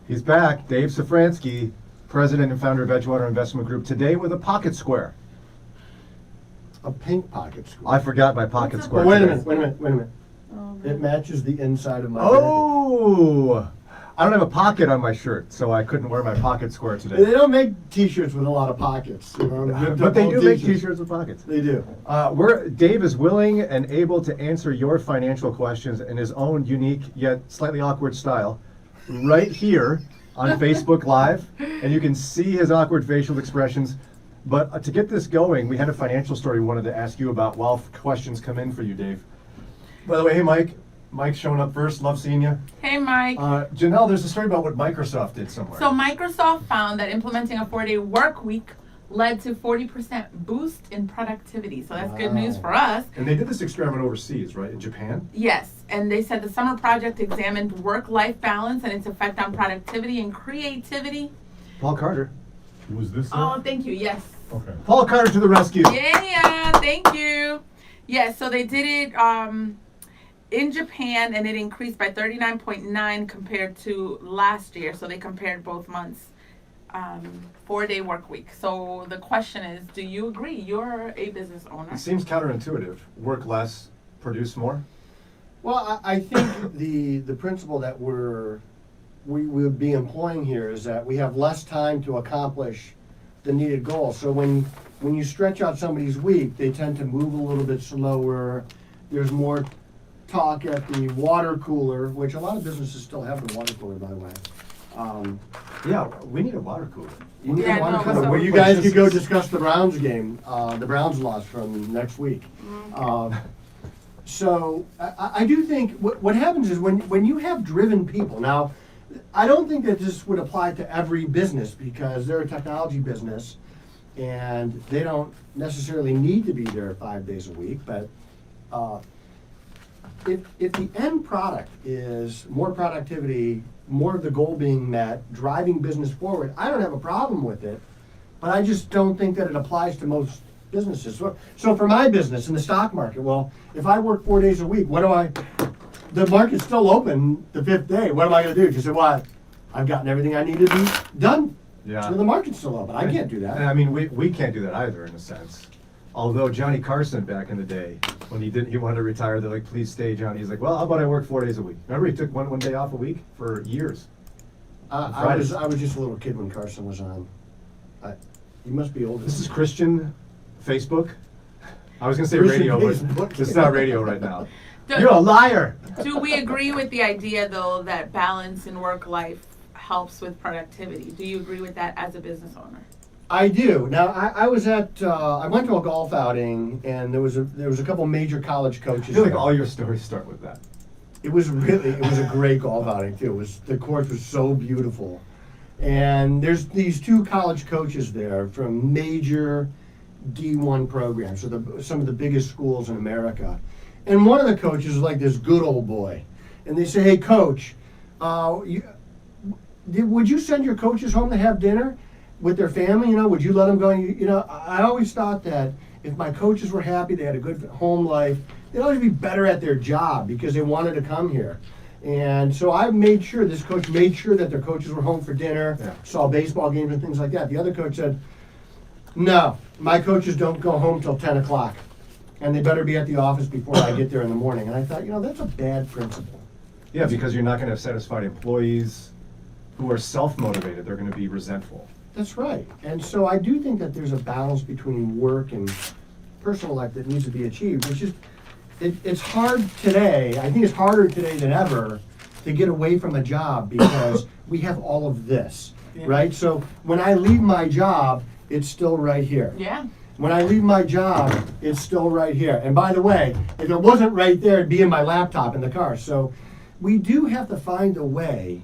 He's back. Dave Safransky, president and founder of Edgewater Investment Group, today with a pocket square. A pink pocket square. I forgot my pocket square. Wait a today. minute. It matches the inside of my Oh! I don't have a pocket on my shirt, so I couldn't wear my pocket square They today. don't make T-shirts with a lot of pockets. You know, But they do make T-shirts with pockets. They do. Dave is willing and able to answer your financial questions in his own unique yet slightly awkward style right here on Facebook Live, and you can see his awkward facial expressions. But to get this going, we had a financial story we wanted to ask you about while questions come in for you, Dave. By the way, hey, Mike. Mike's showing up first. Love seeing you. Hey, Mike. Janelle, there's a story about what Microsoft did somewhere. So Microsoft found that implementing a 4-day work week led to 40% boost in productivity. So that's good news for us. And they did this experiment overseas, right? In Japan? Yes, and they said the summer project examined work-life balance and its effect on productivity and creativity. Paul Carter. Was this Oh, thank you. Yes. Okay. Paul Carter to the rescue. Yeah, thank you. Yes, so they did it in Japan, and it increased by 39.9 compared to last year. So they compared both months. 4-day work week. So the question is, do you agree? You're a business owner. It seems counterintuitive. Work less, produce more. Well, I think the principle that we would be employing here is that we have less time to accomplish the needed goal. So when you stretch out somebody's week, they tend to move a little bit slower. There's more talk at the water cooler, which a lot of businesses still have the water cooler, by the way. Yeah, we need a water cooler. You need Yeah, a water no, cooler so- where you guys could go discuss the Browns game, the Browns loss from next week. So I do think what happens is when you have driven people. Now, I don't think that this would apply to every business because they're a technology business and they don't necessarily need to be there 5 days a week. But if the end product is more productivity, more of the goal being met, driving business forward, I don't have a problem with it. But I just don't think that it applies to most businesses. So for my business in the stock market, well, if I work 4 days a week, the market's still open the 5th day. What am I going to do? Just say, well, I've gotten everything I need to be done. Yeah. So the market's still open. I can't do that. And I mean, we can't do that either, in a sense. Although Johnny Carson back in the day, when he wanted to retire, they're like, please stay, Johnny. He's like, well, how about I work 4 days a week? Remember, he took one day off a week for years. I was just a little kid when Carson was on. He must be older. This is Christian Facebook. I was going to say Christian radio, Facebook. but it's not radio right now. Do- You're a liar. Do we agree with the idea, though, that balance in work life helps with productivity? Do you agree with that as a business owner? I do. Now, I was I went to a golf outing, and there was a couple major college coaches. I feel like there. all your stories start with that. It was a great golf outing too. The course was so beautiful, and there's these two college coaches there from major D1 programs, so some of the biggest schools in America. And one of the coaches is like this good old boy, and they say, "Hey, coach, would you send your coaches home to have dinner with their family? You know, would you let them go? You know, I always thought that if my coaches were happy, they had a good home life, they'd always be better at their job because they wanted to come here." And so this coach made sure that their coaches were home for dinner, saw baseball games and things like that. The other coach said, "No, my coaches don't go home till 10 o'clock, and they better be at the office before I get there in the morning." And I thought, that's a bad principle. Yeah, because you're not going to have satisfied employees who are self-motivated. They're going to be resentful. That's right. And so I do think that there's a balance between work and personal life that needs to be achieved, which is, it's hard today. I think it's harder today than ever to get away from a job because we have all of this, right? So when I leave my job, it's still right here. Yeah. When I leave my job, it's still right here. And by the way, if it wasn't right there, it'd be in my laptop in the car. So we do have to find a way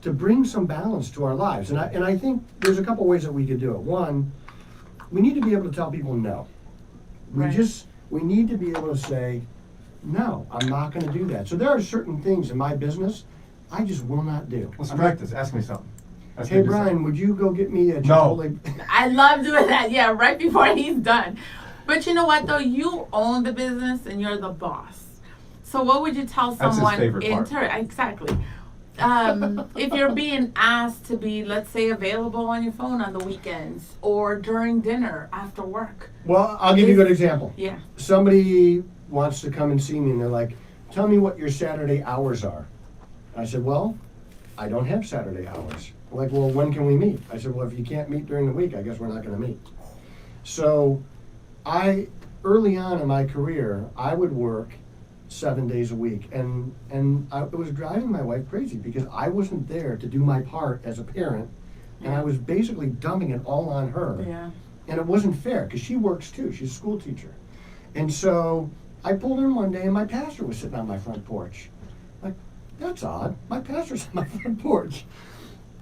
to bring some balance to our lives. And I think there's a couple ways that we could do it. One, we need to be able to tell people no. We need to be able to say, no, I'm not going to do that. So there are certain things in my business I just will not do. Let's practice. Ask me something. Hey, Brian, would you go get me a Chipotle? I love doing that. Yeah, right before he's done. But you know what, though? You own the business and you're the boss. So what would you tell That's his someone? favorite part. Exactly. if you're being asked to be, let's say, available on your phone on the weekends or during dinner after work. Well, I'll give you a good example. Yeah. Somebody wants to come and see me, and they're like, tell me what your Saturday hours are. I said, well, I don't have Saturday hours. Like, well, when can we meet? I said, well, if you can't meet during the week, I guess we're not going to meet. So early on in my career, I would work 7 days a week, and it was driving my wife crazy because I wasn't there to do my part as a parent, and I was basically dumping it all on her. Yeah. And it wasn't fair because she works too. She's a school teacher. And so I pulled in one day, and my pastor was sitting on my front porch. Like, that's odd. My pastor's on my front porch.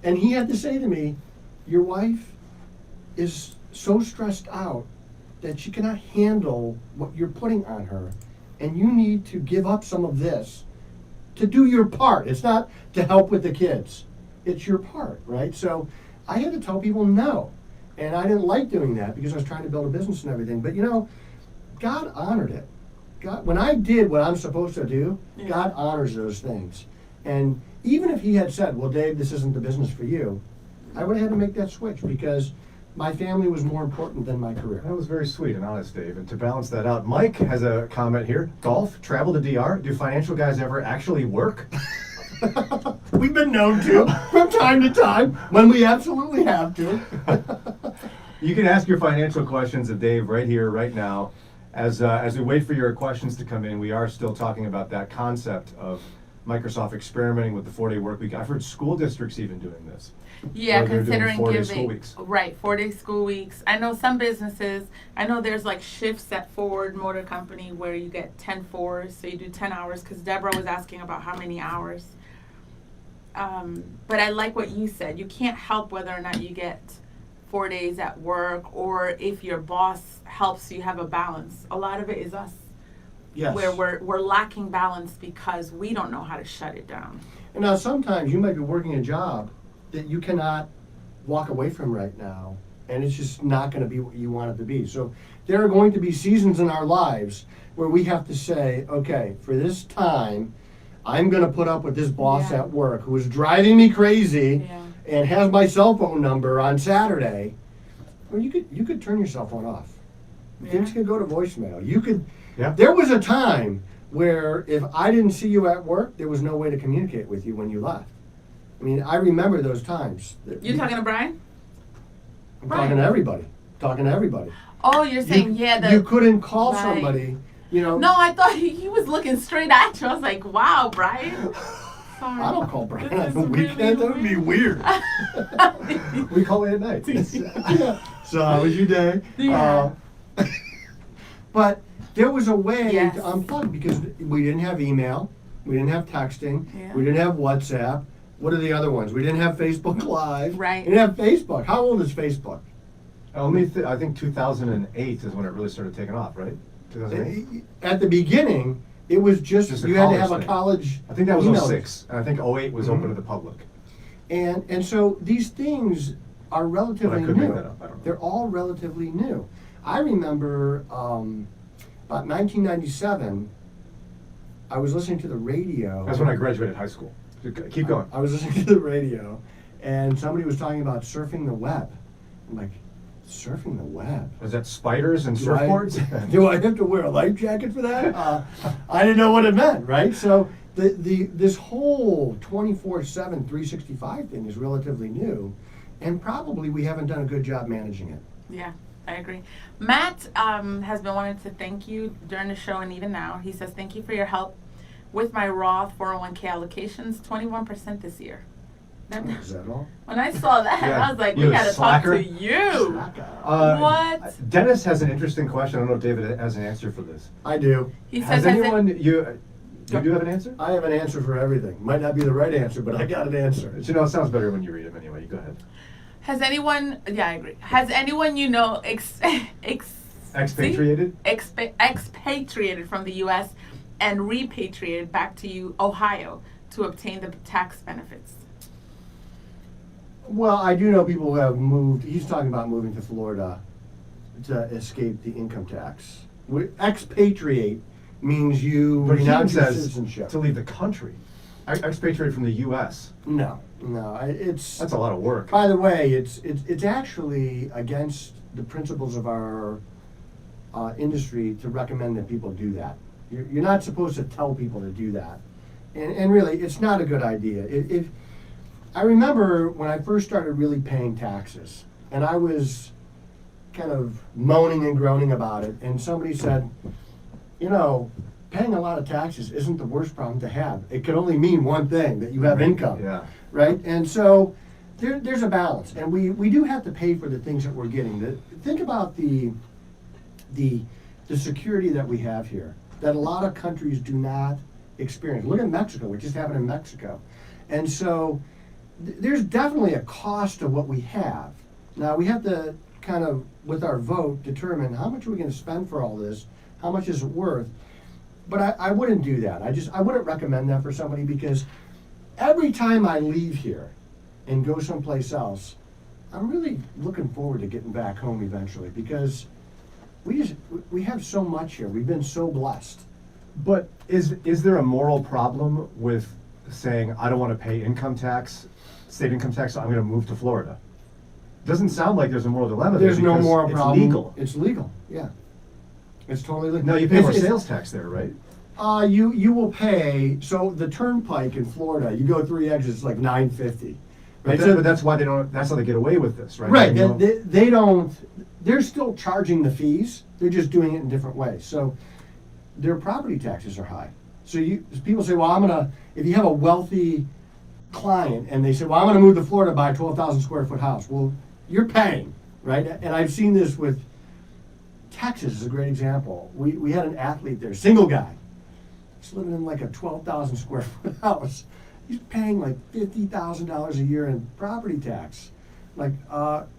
And he had to say to me, your wife is so stressed out that she cannot handle what you're putting on her. And you need to give up some of this to do your part. It's not to help with the kids. It's your part, right? So I had to tell people no. And I didn't like doing that because I was trying to build a business and everything. But God honored it. God, when I did what I'm supposed to do, God honors those things. And even if he had said, well, Dave, this isn't the business for you, I would have had to make that switch because my family was more important than my career. That was very sweet and honest, Dave. And to balance that out, Mike has a comment here. Golf, travel to DR. Do financial guys ever actually work? We've been known to from time to time when we absolutely have to. You can ask your financial questions of Dave right here, right now. As we wait for your questions to come in, we are still talking about that concept of Microsoft experimenting with the 4-day work week. I've heard school districts even doing this. Yeah, where they're doing considering 4-day school giving weeks. right 4-day school weeks. I know some businesses. I know there's like shifts at Ford Motor Company where you get 10/4s, so you do 10 hours. Because Deborah was asking about how many hours. But I like what you said. You can't help whether or not you get 4 days at work or if your boss helps you have a balance. A lot of it is us. Yes. Where we're lacking balance because we don't know how to shut it down. And now sometimes you might be working a job that you cannot walk away from right now, and it's just not going to be what you want it to be. So there are going to be seasons in our lives where we have to say, okay, for this time, I'm going to put up with this boss at work who is driving me crazy and has my cell phone number on Saturday. Well, you could turn your cell phone off. Things could go to voicemail. You could. Yeah. There was a time where if I didn't see you at work, there was no way to communicate with you when you left. I mean, I remember those times. You talking to Brian? I'm talking to everybody. Talking to everybody. Oh, you're saying you couldn't call somebody. No, I thought he was looking straight at you. I was like, wow, Brian. Sorry. I don't call Brian on the weekend. That would be weird. We call it at night. So how was your day? Yeah. But there was a way Yes. to unplug because we didn't have email, we didn't have texting, Yeah. we didn't have WhatsApp. What are the other ones? We didn't have Facebook Live. Right. We didn't have Facebook. How old is Facebook? I think 2008 is when it really started taking off, right? 2008? At the beginning, it was just a you had to have college a thing. college. I think that was email. 06, and I think 08 was open to the public. And so these things are relatively But I could new. make that up, I don't know. They're all relatively new. I remember about 1997, I was listening to the radio. That's when I graduated high school. Keep going. I was listening to the radio, and somebody was talking about surfing the web. I'm like, surfing the web? Was that spiders and Do I- surfboards? Do I have to wear a life jacket for that? I didn't know what it meant, right? So this whole 24/7, 365 thing is relatively new, and probably we haven't done a good job managing it. Yeah, I agree. Matt has been wanting to thank you during the show and even now. He says, thank you for your help with my Roth 401k allocations, 21% this year. Is that all? When I saw that, Yeah. I was like, You we a got to talk slacker? to you. What? Dennis has an interesting question. I don't know if David has an answer for this. I do. He Has says, anyone, you do have an answer? I have an answer for everything. Might not be the right answer, but I got an answer. But it sounds better when you read them anyway. You go ahead. has anyone, yeah, I agree. Has anyone you know Expatriated? expatriated from the U.S. and repatriated back to Ohio to obtain the tax benefits? Well, I do know people who have moved. He's talking about moving to Florida to escape the income tax. Expatriate means you But he renounce your says citizenship. to leave the country. expatriate from the U.S. No, it's. That's a lot of work. By the way, it's actually against the principles of our industry to recommend that people do that. You're not supposed to tell people to do that, and really, it's not a good idea. If I remember when I first started really paying taxes, and I was kind of moaning and groaning about it, and somebody said, you know, paying a lot of taxes isn't the worst problem to have. It can only mean one thing, that you have income. Yeah. Right? And so there's a balance. And we do have to pay for the things that we're getting. Think about the security that we have here, that a lot of countries do not experience. Look at Mexico, what just happened in Mexico. And so there's definitely a cost to what we have. Now we have to kind of, with our vote, determine how much are we going to spend for all this, how much is it worth. But I wouldn't do that. I wouldn't recommend that for somebody, because every time I leave here and go someplace else, I'm really looking forward to getting back home eventually, because we have so much here. We've been so blessed. But is there a moral problem with saying, I don't want to pay income tax, state income tax, so I'm going to move to Florida? Doesn't sound like there's a moral dilemma there. There's no because moral problem. It's legal. It's legal, yeah. It's totally legal. No, you pay more sales tax there, right? You will pay, so the turnpike in Florida, you go 3 exits, like $9.50. Right? But that's why that's how they get away with this, right? Right, I mean, they don't, they're still charging the fees, they're just doing it in different ways. So their property taxes are high. So people say, well, if you have a wealthy client and they say, well, I'm gonna move to Florida, buy a 12,000 square foot house. Well, you're paying, right? And I've seen this with Texas is a great example. We had an athlete there, single guy. He's living in like a 12,000 square foot house. He's paying like $50,000 a year in property tax. Like,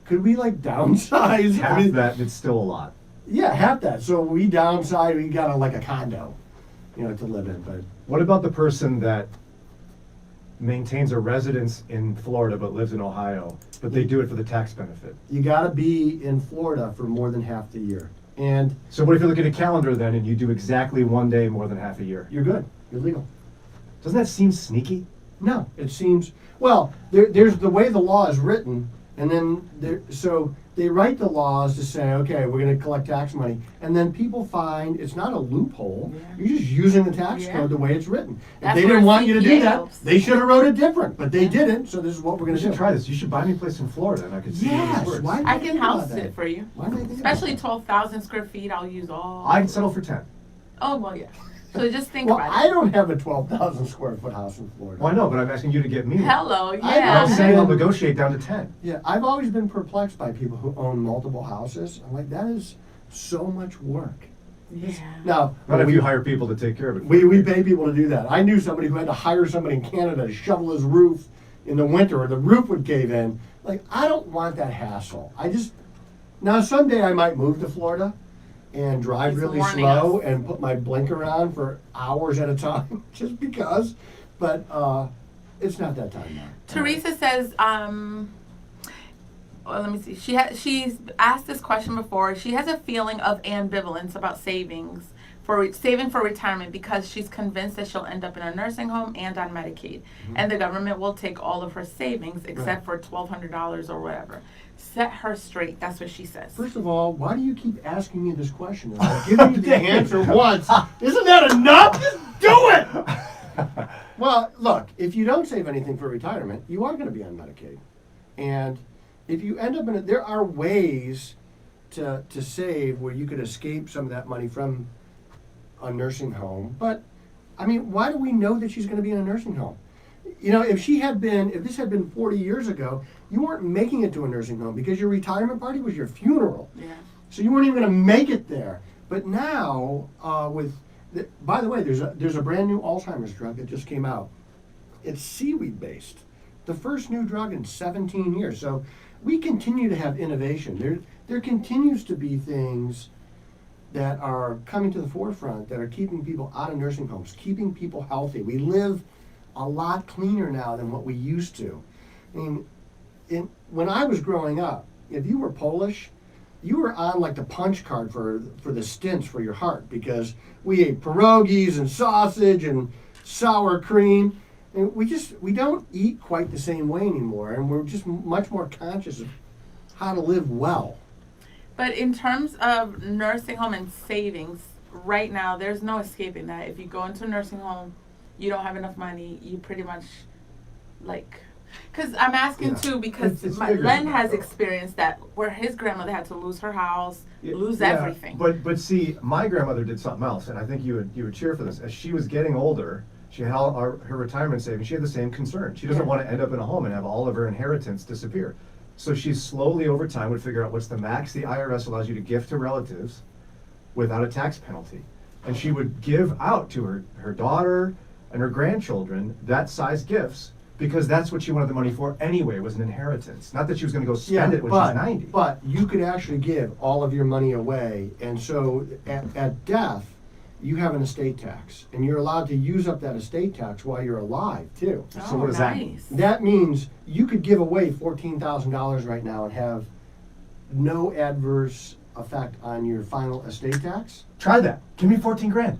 could we like downsize? half that, it's still a lot. Yeah, half that. So we downside, we got like a condo, to live in. But What about the person that maintains a residence in Florida but lives in Ohio, but they do it for the tax benefit? you gotta be in Florida for more than half the year. And So what if you look at a calendar then and you do exactly one day more than half a year? you're good, you're legal. Doesn't that seem sneaky? No, it seems, well, there's the way the law is written, and then so they write the laws to say, okay, we're gonna collect tax money, and then people find it's not a loophole, Yeah. you're just using the tax Yeah. code the way it's written. If That's they where didn't want you to do CPA that, helps. they should have wrote it different, but they didn't, so this is what we're You gonna should do. try this. You should buy me a place in Florida and I could see how Yes, this works. why didn't I think can about house that? it for you. Why didn't I think about Especially that? 12,000 square feet, I'll use all. I'd settle for 10. Oh, well, yeah. So just think Well, about I it. don't have a 12,000 square foot house in Florida. Well, I know, but I'm asking you to get me one. Hello, I'm yeah. saying I'll Yeah. negotiate down to 10. Yeah, I've always been perplexed by people who own multiple houses. I'm like, that is so much work. Yeah. Now, Not if we, you hire people to take care of it. we pay people to do that. I knew somebody who had to hire somebody in Canada to shovel his roof in the winter, or the roof would cave in. Like, I don't want that hassle. Now someday I might move to Florida and drive He's really warning slow us. and put my blinker on for hours at a time, just because. But it's not that time now. Teresa says, well, let me see. She's asked this question before. She has a feeling of ambivalence about saving for retirement because she's convinced that she'll end up in a nursing home and on Medicaid, and the government will take all of her savings except for $1,200 or whatever. Set her straight. That's what she says. First of all, why do you keep asking me this question? I've given you the answer once. Isn't that enough? Just do it! Well, look, if you don't save anything for retirement, you are going to be on Medicaid. And if you end up in it, there are ways to save where you could escape some of that money from a nursing home. But, I mean, why do we know that she's going to be in a nursing home? If this had been 40 years ago, you weren't making it to a nursing home because your retirement party was your funeral. Yeah. So you weren't even going to make it there. But now, by the way, there's a brand new Alzheimer's drug that just came out. It's seaweed based, the first new drug in 17 years. So we continue to have innovation. There continues to be things that are coming to the forefront that are keeping people out of nursing homes, keeping people healthy. We live a lot cleaner now than what we used to. I mean, when I was growing up, if you were Polish, you were on like the punch card for the stents for your heart, because we ate pierogies and sausage and sour cream. And we don't eat quite the same way anymore, and we're just much more conscious of how to live well. But in terms of nursing home and savings, right now there's no escaping that. If you go into a nursing home, you don't have enough money. You pretty much because I'm asking too because It's Len has experienced that where his grandmother had to lose her house, lose everything. But see, my grandmother did something else, and I think you would cheer for this. As she was getting older, she had all her retirement savings. She had the same concern. She doesn't want to end up in a home and have all of her inheritance disappear. So she slowly over time would figure out what's the max the IRS allows you to gift to relatives without a tax penalty. And she would give out to her daughter and her grandchildren that size gifts because that's what she wanted the money for anyway, was an inheritance. Not that she was going to go spend it when she's 90. But you could actually give all of your money away, and so at death, you have an estate tax, and you're allowed to use up that estate tax while you're alive too. So what does that nice. mean? That means you could give away $14,000 right now and have no adverse effect on your final estate tax. Try that. Give me 14 grand.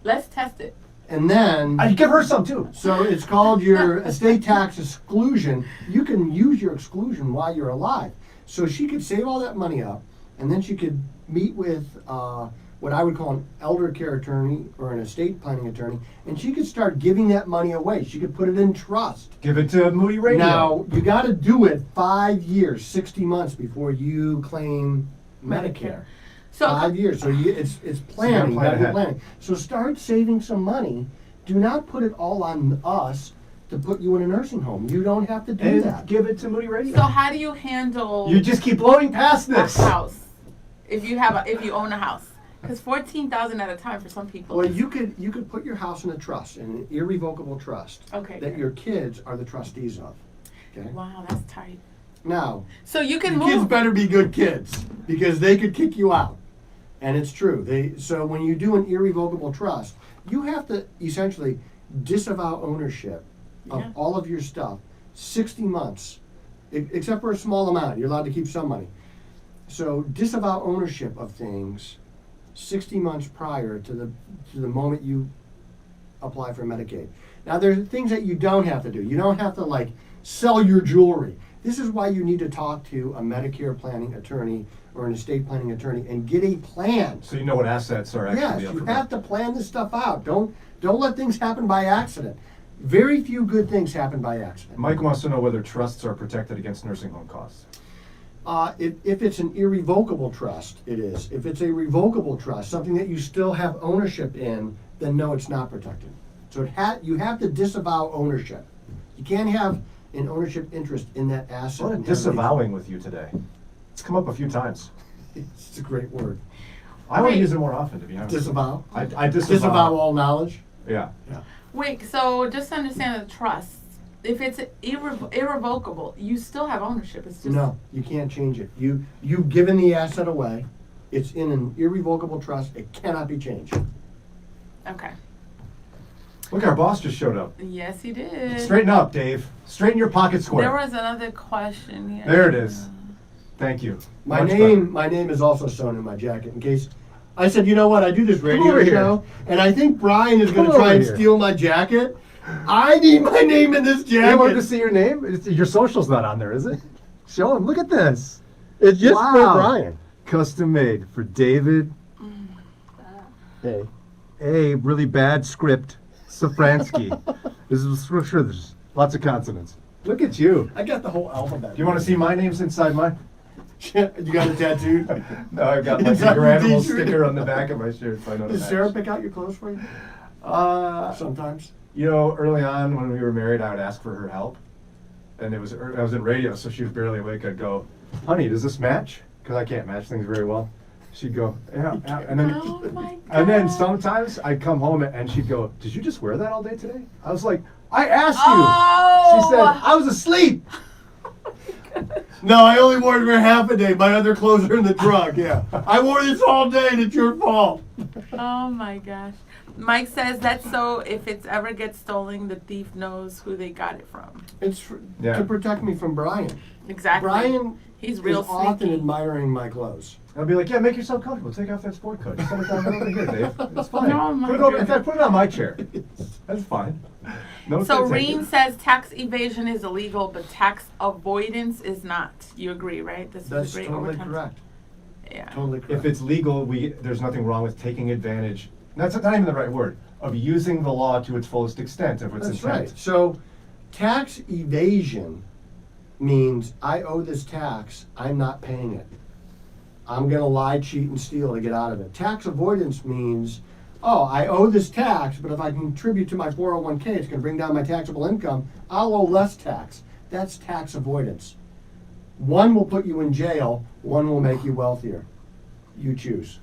Let's test it. And then, I give her some too. so it's called your estate tax exclusion. You can use your exclusion while you're alive. So she could save all that money up, and then she could meet with what I would call an elder care attorney or an estate planning attorney, and she could start giving that money away. She could put it in trust. Give it to Moody Radio. Now, you got to do it 5 years, 60 months before you claim Medicare. So 5 years. So it's planning. plan Gotta be ahead. planning. So start saving some money. Do not put it all on us to put you in a nursing home. You don't have to do and that. give it to Moody Radio. So how do you handle You just keep blowing past a this. house if you own a house? Because 14,000 at a time for some people. Well, you could put your house in a trust, in an irrevocable trust, Okay. that your kids are the trustees of. Okay. Wow, that's tight. Now, So you can your kids move. better be good kids because they could kick you out, and it's true. So when you do an irrevocable trust, you have to essentially disavow ownership of Yeah. all of your stuff 60 months, except for a small amount. You're allowed to keep some money. So disavow ownership of things 60 months prior to the moment you apply for Medicaid. Now there's things that you don't have to do. You don't have to sell your jewelry. This is why you need to talk to a Medicare planning attorney or an estate planning attorney and get a plan. So you know what assets are actually Yes, up you for have to plan this stuff out. Don't let things happen by accident. Very few good things happen by accident. Mike wants to know whether trusts are protected against nursing home costs. If it's an irrevocable trust, it is. If it's a revocable trust, something that you still have ownership in, then no, it's not protected. So you have to disavow ownership. You can't have an ownership interest in that asset. What a and have it- disavowing with you today. It's come up a few times. It's a great word. I want to Wait. use it more often, to be honest. Disavow. I Disavow all knowledge. Yeah. Wait, so just to understand the trust, if it's irrevocable, you still have ownership. It's just No, you can't change it. You've given the asset away. It's in an irrevocable trust. It cannot be changed. Okay. Look, our boss just showed up. Yes, he did. Straighten up, Dave. Straighten your pocket square. There was another question here. There it is. Thank you. My Much name is also sewn in my jacket in case. I said, you know what? I do this radio over here. show, and I think Brian is going Come to try over and here. steal my jacket. I need my name in this better. You want to jacket. see your name? Your social's not on there, is it? Show him. Look at this. It's just for Wow. Brian. Custom made for David. Hey. A really bad script. Safransky. This is for sure. There's lots of consonants. Look at you. I got the whole alphabet. Do you want to see my names inside mine? You got it tattooed? No, I've got like Inside a your Granville t-shirt? sticker on the back of my shirt, so I know to Does match. Sarah pick out your clothes for you? Sometimes. You know, early on when we were married, I would ask for her help, and I was in radio, so she was barely awake. I'd go, "Honey, does this match?" Because I can't match things very well. She'd go, "Yeah," and then Oh my god. and then sometimes I'd come home and she'd go, "Did you just wear that all day today?" I was like, "I asked you." Oh. She said, "I was asleep." No, I only wore it for half a day. My other clothes are in the trunk. Yeah, I wore this all day, and it's your fault. Oh my gosh. Mike says that's so if it ever gets stolen, the thief knows who they got it from. It's Yeah. to protect me from Brian. Exactly. Brian He's real is often sneaky. admiring my clothes. I'll be like, "Yeah, make yourself comfortable. Take off that sport coat. Just set it down right over here, Dave. It's fine. Oh, my put it over. In goodness. fact, put it on my chair. That's fine." No, So thank you. Reen says tax evasion is illegal, but tax avoidance is not. You agree, right? This That's is a great totally overtime. correct. Yeah. Totally correct. If it's legal, there's nothing wrong with taking advantage. That's not even the right word, of using the law to its fullest extent of its That's intent. right. So tax evasion means I owe this tax, I'm not paying it. I'm gonna lie, cheat, and steal to get out of it. Tax avoidance means, oh, I owe this tax, but if I contribute to my 401k, it's gonna bring down my taxable income, I'll owe less tax. That's tax avoidance. One will put you in jail, one will make you wealthier. You choose.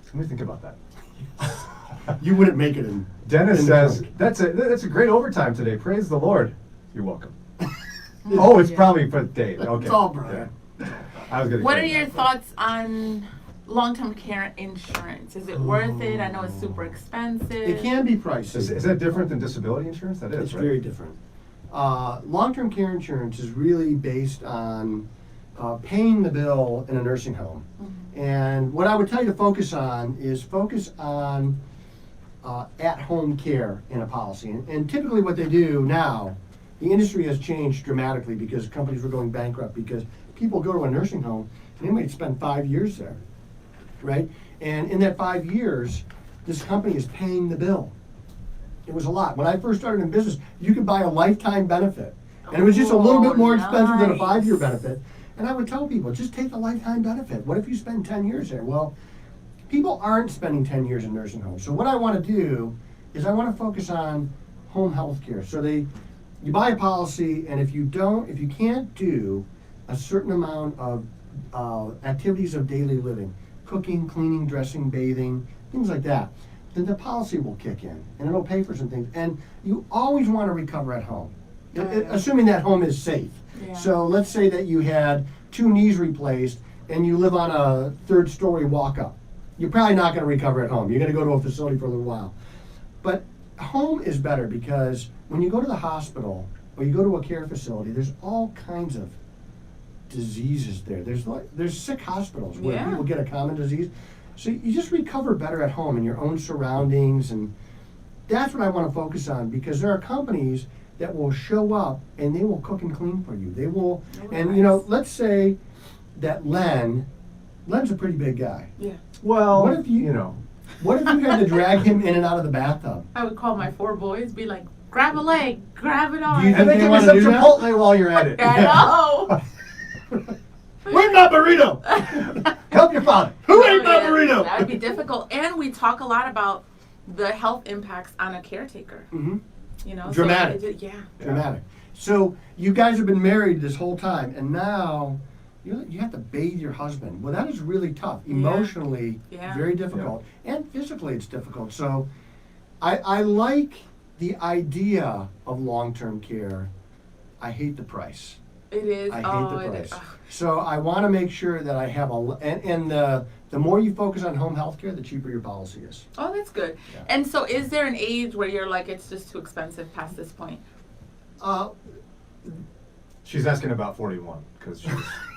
Let me think about that. You wouldn't make it in. Dennis in the says, trunk. that's a great overtime today. Praise the Lord. You're welcome. Oh, it's Yeah. probably for Dave. Okay. It's all Brian. Yeah. I was gonna What are say your that. thoughts on long-term care insurance? Is it worth it? I know it's super expensive. It can be pricey. Is that different than disability insurance? That is, It's right? very different. Long-term care insurance is really based on paying the bill in a nursing home. And what I would tell you to focus on is focus on at-home care in a policy. And typically what they do now, the industry has changed dramatically because companies were going bankrupt because people go to a nursing home and they might spend 5 years there, right? And in that 5 years, this company is paying the bill. It was a lot. When I first started in business, you could buy a lifetime benefit. And it was just a little bit more expensive than a 5-year benefit. And I would tell people, just take a lifetime benefit. What if you spend 10 years there? Well, people aren't spending 10 years in nursing homes. So what I want to do is I want to focus on home health care. So you buy a policy, and if you can't do a certain amount of activities of daily living, cooking, cleaning, dressing, bathing, things like that, then the policy will kick in, and it'll pay for some things. And you always want to recover at home, assuming that home is safe. Yeah. So let's say that you had 2 knees replaced, and you live on a 3rd-story walk-up. You're probably not going to recover at home. You're going to go to a facility for a little while. But home is better because when you go to the hospital or you go to a care facility, there's all kinds of diseases there. There's sick hospitals where Yeah. people get a common disease. So you just recover better at home in your own surroundings, and that's what I want to focus on because there are companies that will show up and they will cook and clean for you. They will, and let's say that Len's a pretty big guy. Yeah. Well, What if you had to drag him in and out of the bathtub? I would call my 4 boys, be like, grab a leg, grab it on. Do you and then They give me wanna some do that? Chipotle while you're at it. I know. Where's my burrito? Help your father. Who ate my Yeah, burrito? that would be difficult. And we talk a lot about the health impacts on a caretaker. Mhm. So Dramatic. yeah. Dramatic. So you guys have been married this whole time, and now you have to bathe your husband. Well, that is really tough. Emotionally, Yeah. very difficult, and physically, it's difficult. So I like the idea of long-term care. I hate the price. It is. I hate oh, the it price. is. Ugh. So I want to make sure that I have and the more you focus on home health care, the cheaper your policy is. Oh, that's good. Yeah. And so, is there an age where you're like, it's just too expensive past this point? She's asking about 41 because she's.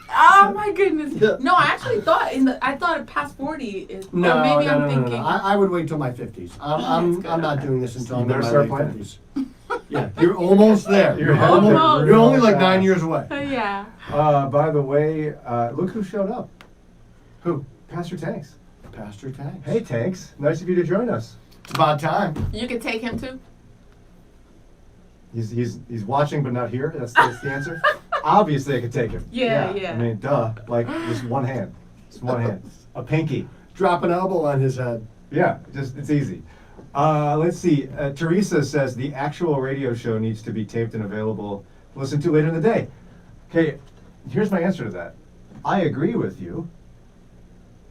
Oh my goodness! Yeah. No, I actually thought I thought past 40 is. No, or maybe no, I'm no, no, thinking. no. I would wait till my 50s. I'm That's good, not okay. doing this until You I'm in better my start late planning. 50s. Yeah, you're almost there. You're almost. You're only like 9 years away. Yeah. By the way, look who showed up. Who? Pastor Tanks. Pastor Tanks. Hey, Tanks. Nice of you to join us. It's about time. You could take him too. He's watching but not here. That's the answer. Obviously, I could take him. Yeah. I mean, duh. Like just one hand. Just one hand. A pinky. Drop an elbow on his head. Yeah, it's easy. Let's see. Teresa says the actual radio show needs to be taped and available to listen to later in the day. Okay, here's my answer to that. I agree with you.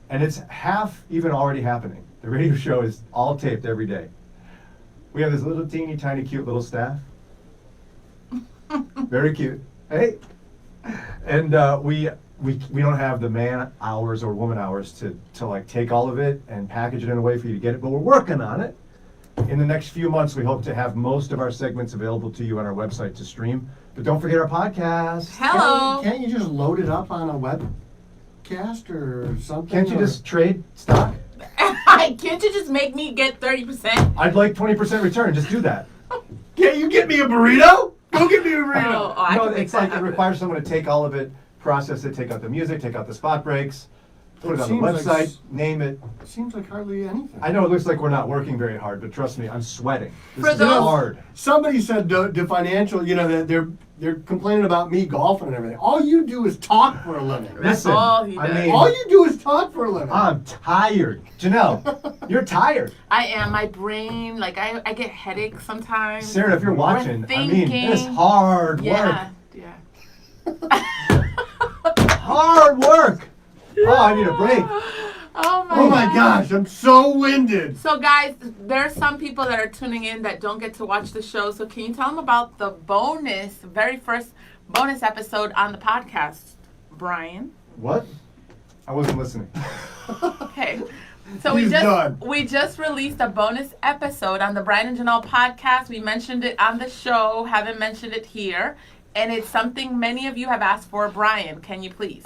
And it's half even already happening. The radio show is all taped every day. We have this little teeny tiny cute little staff. Very cute. Hey. And we don't have the man hours or woman hours to like take all of it and package it in a way for you to get it, but we're working on it. In the next few months, we hope to have most of our segments available to you on our website to stream. But don't forget our podcast. Hello. Can't you just load it up on a webcast or something? Can't you or- just trade stock? Can't you just make me get 30%? I'd like 20% return. Just do that. Can't you get me a burrito? Go get me a burrito. Oh, I No, can make it's like that it happen. requires someone to take all of it, process it, take out the music, take out the spot breaks, put it on the seems like website, name it. It seems like hardly anything. I know it looks like we're not working very hard, but trust me, I'm sweating. This For is those- hard. Somebody said the financial, that they're complaining about me golfing and everything. All you do is talk for a living. That's Listen, all he I does. mean, All you do is talk for a living. I'm tired. Janelle, you're tired. I am. My brain, like I get headaches sometimes. Sarah, if you're watching, I mean, it's thinking. hard Yeah. Hard work. Oh, I need a break. Oh my gosh, I'm so winded. So guys, there are some people that are tuning in that don't get to watch the show. So can you tell them about the very first bonus episode on the podcast, Brian? What? I wasn't listening. Okay. So He's done. we just released a bonus episode on the Brian and Janelle podcast. We mentioned it on the show, haven't mentioned it here, and it's something many of you have asked for. Brian, can you please?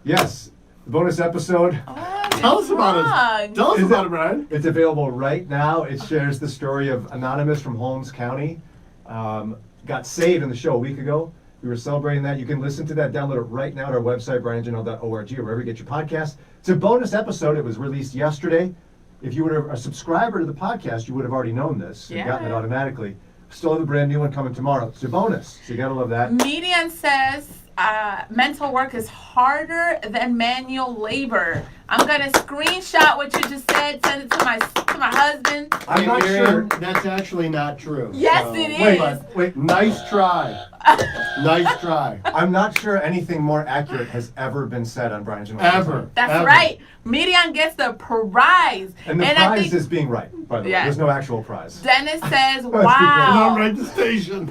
Yes, the bonus episode. Oh, Tell us about it. Tell us Is about it- it, Brian. It's available right now. It shares the story of Anonymous from Holmes County. Got saved in the show a week ago. We were celebrating that. You can listen to that, download it right now at our website, brianjanelle.org, or wherever you get your podcast. It's a bonus episode. It was released yesterday. If you were a subscriber to the podcast, you would have already known this and gotten it Yeah. automatically. Still have a brand new one coming tomorrow. It's a bonus, so you gotta love that. Median says mental work is harder than manual labor. I'm gonna screenshot what you just said, send it to my husband. I'm not sure. That's actually not true. Yes, So- it Wait, is. wait. Nice try. Nice try. I'm not sure anything more accurate has ever been said on Brian Janelle. Ever. That's Ever. right. Median gets the prize. And the I prize think is being right, by the way. Yeah. There's no actual prize. Dennis says, Not wow. right the station.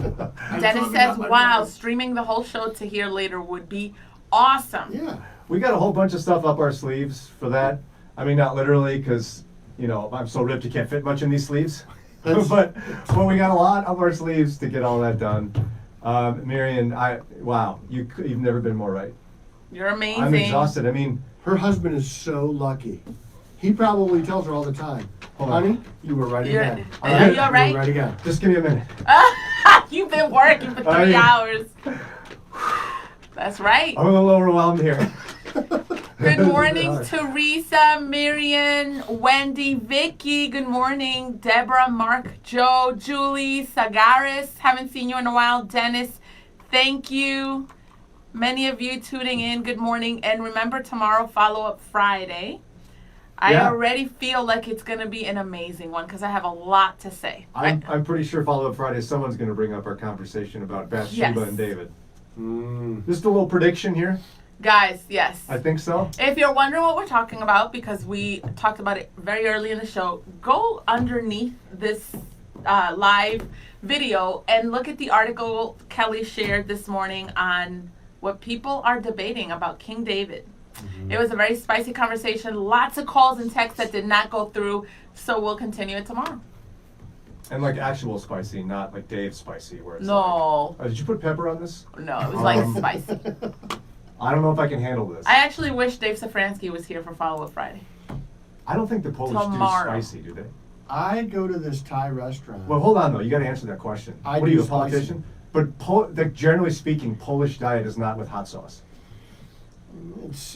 I'm Dennis talking says, about my wow, prize. streaming the whole show to hear later would be awesome. Yeah. We got a whole bunch of stuff up our sleeves for that. I mean, not literally, because, I'm so ripped you can't fit much in these sleeves. but we got a lot up our sleeves to get all that done. Marion, you've never been more right. You're amazing. I'm exhausted. I mean, Her husband is so lucky. He probably tells her all the time, Hold on. honey, you were right You're- again. are you You all right? were right again. just give me a minute. You've been working for 3 hours. That's right. I'm a little overwhelmed here. Good morning, Teresa, Marion, Wendy, Vicky. Good morning, Deborah, Mark, Joe, Julie, Sagaris. Haven't seen you in a while. Dennis, thank you. Many of you tuning in. Good morning. And remember, tomorrow, Follow-Up Friday. I Yeah. already feel like it's going to be an amazing one because I have a lot to say. I'm pretty sure Follow-Up Friday, someone's going to bring up our conversation about Bathsheba Yes. and David. Mm. Just a little prediction here. Guys, yes. I think so. If you're wondering what we're talking about, because we talked about it very early in the show, go underneath this live video and look at the article Kelly shared this morning on what people are debating about King David. It was a very spicy conversation, lots of calls and texts that did not go through, so we'll continue it tomorrow. And like actual spicy, not like Dave's spicy, where it's No, like, did you put pepper on this? no, it was like Um, spicy. I don't know if I can handle this. I actually wish Dave Safransky was here for Follow-Up Friday. I don't think the Polish Tomorrow. do spicy, do they? I go to this Thai restaurant. Well, hold on though. You got to answer that question. I what are do you, a spicy. politician? But generally speaking, Polish diet is not with hot sauce.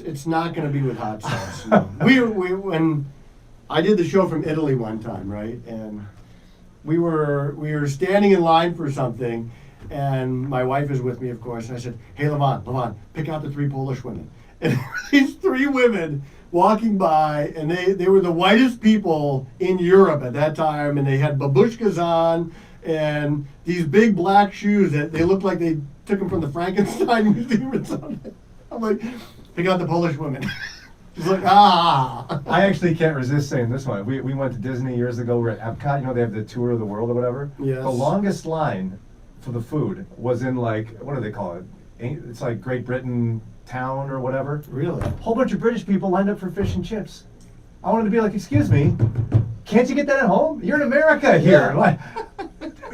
It's not going to be with hot sauce. No. we when I did the show from Italy one time, right? And we were standing in line for something, and my wife is with me, of course. And I said, "Hey, Levon, pick out the 3 Polish women." And these 3 women walking by, and they were the whitest people in Europe at that time, and they had babushkas on and these big black shoes that they looked like they took them from the Frankenstein Museum or something. I'm like, pick out the Polish women. She's like, ah. I actually can't resist saying this one. We went to Disney years ago. We're at Epcot. You know, they have the tour of the world or whatever. Yes. The longest line for the food was in like, what do they call it? It's like Great Britain town or whatever. Really? A whole bunch of British people lined up for fish and chips. I wanted to be like, excuse me, can't you get that at home? You're in America here. Yeah. Like,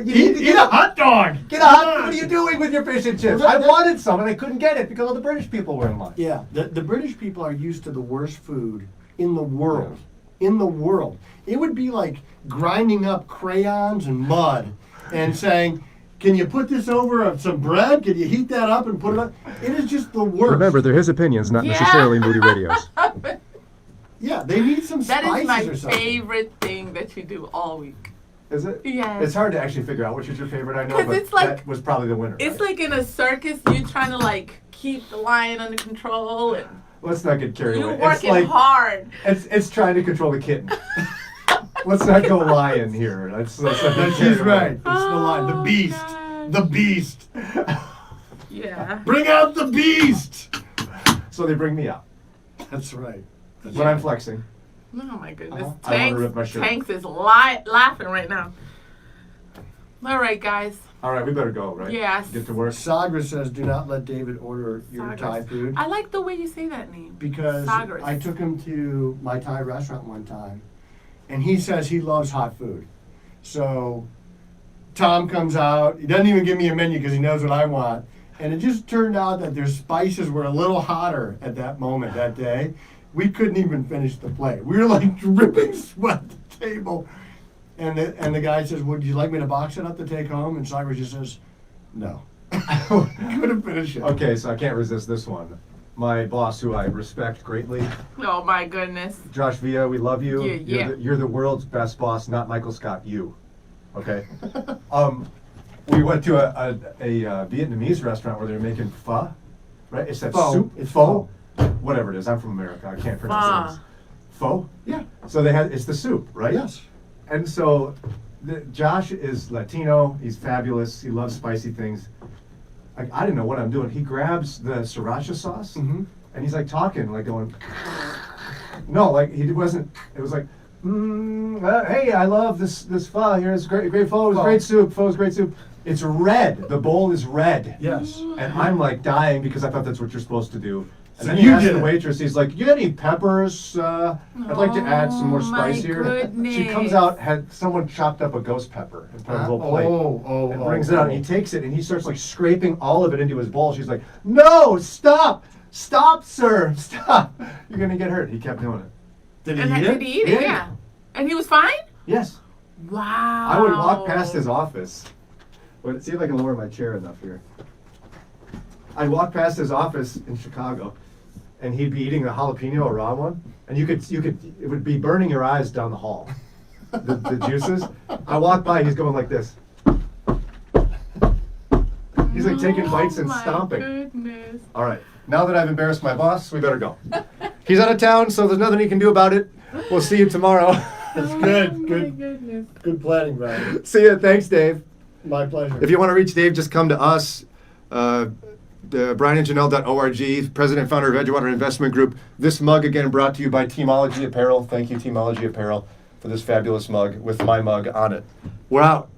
you Eat a hot dog. Get a hot. What are you doing with your fish and chips? Well, I that- wanted some and I couldn't get it because all the British people were in line. Yeah, the British people are used to the worst food in the world. In the world. It would be like grinding up crayons and mud and saying, "Can you put this over some bread? Can you heat that up and put it on?" It is just the worst. Remember, they're his opinions, not Yeah. necessarily Moody Radio's. Yeah, they need some That spices is my or something. favorite thing that you do all week. Is it? Yes. It's hard to actually figure out which is your favorite. I know, 'Cause but it's like- that was probably the winner. It's right? like in a circus, you trying to like keep the lion under control, and Let's not get carried you're away. working It's like hard. it's trying to control the kitten. Let's not go lion here. Let's not get That's carried he's away. right. It's the line. The Oh, beast. God. The beast. Yeah. Bring out the beast. So they bring me out That's right. That's when right. I'm flexing. Oh my goodness. Uh-huh. I wanna rip my shirt. Tanks is laughing right now. All right, guys. All right, we better go, right? Yes. Get to work. Sagra says, "Do not let David order your Sagres. Thai food." I like the way you say that name. Because Sagres. I took him to my Thai restaurant one time, and he says he loves hot food. So Tom comes out. He doesn't even give me a menu because he knows what I want. And it just turned out that their spices were a little hotter at that moment that day. We couldn't even finish the plate. We were like dripping sweat at the table. And the guy says, "Would you like me to box it up to take home?" And Cyrus just says, "No." Couldn't finish it. Okay, so I can't resist this one. My boss, who I respect greatly, Oh my goodness. Josh Villa, we love you. Yeah, yeah. You're the world's best boss, not Michael Scott. You, okay? We went to a Vietnamese restaurant where they were making pho, right? It's that Pho. soup. It's Pho. Whatever it is. I'm from America. I can't pronounce it. Pho. Yeah. So it's the soup, right? Yes. And so Josh is Latino. He's fabulous. He loves spicy things. I didn't know what I'm doing. He grabs the sriracha sauce Mhm. and he's like talking, like going. No, like he wasn't. It was like, hey, I love this pho. Here's great pho. It's Pho. great soup. Pho's great soup. It's red. The bowl is red. Yes. And I'm like dying because I thought that's what you're supposed to do. And So then he you asked did the it. waitress, he's like, "You got any peppers? I'd like to add some more Oh, my spice here." She comes goodness. out, had someone chopped up a ghost pepper and put it on a little plate. And brings it out, and he takes it, and he starts like scraping all of it into his bowl. She's like, "No, stop! Stop, sir! Stop! You're gonna get hurt." He kept doing it. Did he And eat did it? he eat it? Yeah. And he was fine? Yes. Wow. I would walk past his office. But see if I can lower my chair enough here. I'd walk past his office in Chicago, and he'd be eating a jalapeno, a raw one, and you could, it would be burning your eyes down the hall. The juices. I walk by, he's going like this. He's like taking bites and stomping. Oh my goodness. All right. Now that I've embarrassed my boss, we better go. He's out of town, so there's nothing he can do about it. We'll see you tomorrow. That's good. Oh my Good. goodness. Good planning, Brian. See ya. Thanks, Dave. My pleasure. If you want to reach Dave, just come to us. BrianandJanelle.org, President and founder of Edgewater Investment Group. This mug, again, brought to you by Teamology Apparel. Thank you, Teamology Apparel, for this fabulous mug with my mug on it. We're out.